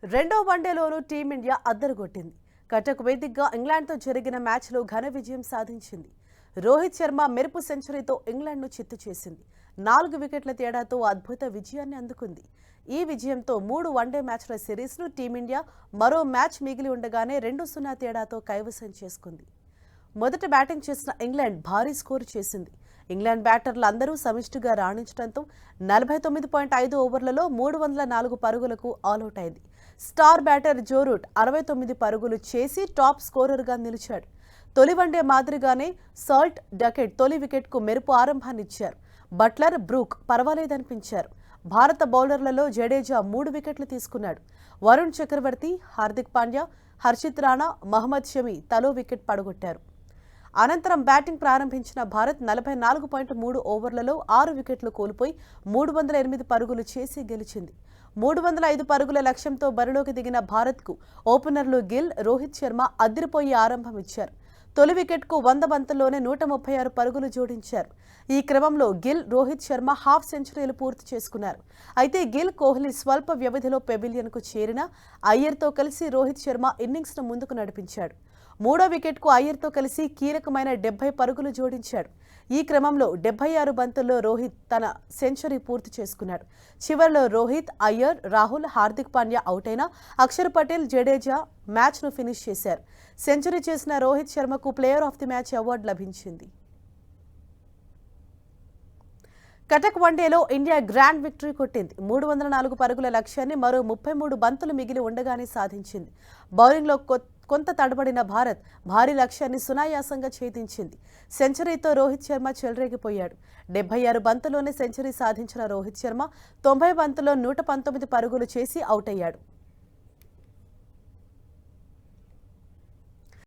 రెండో వన్డేలోనూ టీమిండియా అద్దరుగొట్టింది. కటక్ వేదికగా ఇంగ్లాండ్తో జరిగిన మ్యాచ్లో ఘన విజయం సాధించింది. రోహిత్ శర్మ మెరుపు సెంచరీతో ఇంగ్లాండ్ను చిత్తు చేసింది. 4 వికెట్ల తేడాతో అద్భుత విజయాన్ని అందుకుంది. ఈ విజయంతో 3 వన్డే మ్యాచ్ల సిరీస్ను టీమిండియా మరో మ్యాచ్ మిగిలి ఉండగానే 2-0 తేడాతో కైవసం చేసుకుంది. మొదట బ్యాటింగ్ చేసిన ఇంగ్లాండ్ భారీ స్కోరు చేసింది. ఇంగ్లాండ్ బ్యాటర్లు అందరూ సమిష్టిగా రాణించడంతో 49.5 ఓవర్లలో 304 పరుగులకు ఆలౌట్ అయింది. స్టార్ బ్యాటర్ జో రూట్ 69 పరుగులు చేసి టాప్ స్కోరర్గా నిలిచాడు. తొలి వన్డే మాదిరిగానే సాల్ట్ డకెట్ తొలి వికెట్కు మెరుపు ఆరంభాన్నిచ్చారు. Buttler, Brooke పర్వాలేదనిపించారు. భారత బౌలర్లలో జడేజా 3 వికెట్లు తీసుకున్నాడు. వరుణ్ చక్రవర్తి, హార్దిక్ పాండ్యా, హర్షిత్ రాణా, మహమ్మద్ షమి తలో వికెట్ పడగొట్టారు. అనంతరం బ్యాటింగ్ ప్రారంభించిన భారత్ 44.3 ఓవర్లలో 6 వికెట్లు కోల్పోయి 308 పరుగులు చేసి గెలిచింది. 305 పరుగుల లక్ష్యంతో బరిలోకి దిగిన భారత్కు ఓపెనర్లు గిల్, రోహిత్ శర్మ అదిరిపోయి ఆరంభం ఇచ్చారు. తొలి వికెట్కు 100 బంతుల్లోనే 136 పరుగులు జోడించారు. ఈ క్రమంలో గిల్, రోహిత్ శర్మ హాఫ్ సెంచరీలు పూర్తి చేసుకున్నారు. అయితే గిల్, కోహ్లీ స్వల్ప వ్యవధిలో పెవిలియన్కు చేరిన అయ్యర్తో కలిసి రోహిత్ శర్మ ఇన్నింగ్స్ను ముందుకు నడిపించాడు. మూడో వికెట్కు అయ్యర్తో కలిసి కీలకమైన 70 పరుగులు జోడించాడు. ఈ క్రమంలో 76 బంతుల్లో రోహిత్ తన సెంచరీ పూర్తి చేసుకున్నాడు. చివరిలో రోహిత్, అయ్యర్, రాహుల్, హార్దిక్ పాండ్యా అవుటైనా అక్షర్ పటేల్, జడేజా మ్యాచ్ను ఫినిష్ చేశారు. సెంచరీ చేసిన రోహిత్ శర్మకు player of the match award లభించింది. కటక్ వన్డేలో ఇండియా గ్రాండ్ విక్టరీ కొట్టింది. 304 పరుగుల లక్ష్యాన్ని మరో 33 బంతులు మిగిలి ఉండగానే సాధించింది. బౌలింగ్లో కొంత తడబడిన భారత్ భారీ లక్ష్యాన్ని సునాయాసంగా ఛేదించింది. సెంచరీతో రోహిత్ శర్మ చెలరేగిపోయాడు. 76 బంతుల్లోనే సెంచరీ సాధించిన రోహిత్ శర్మ 90 బంతుల్లో 119 పరుగులు చేసి అవుట్ అయ్యాడు.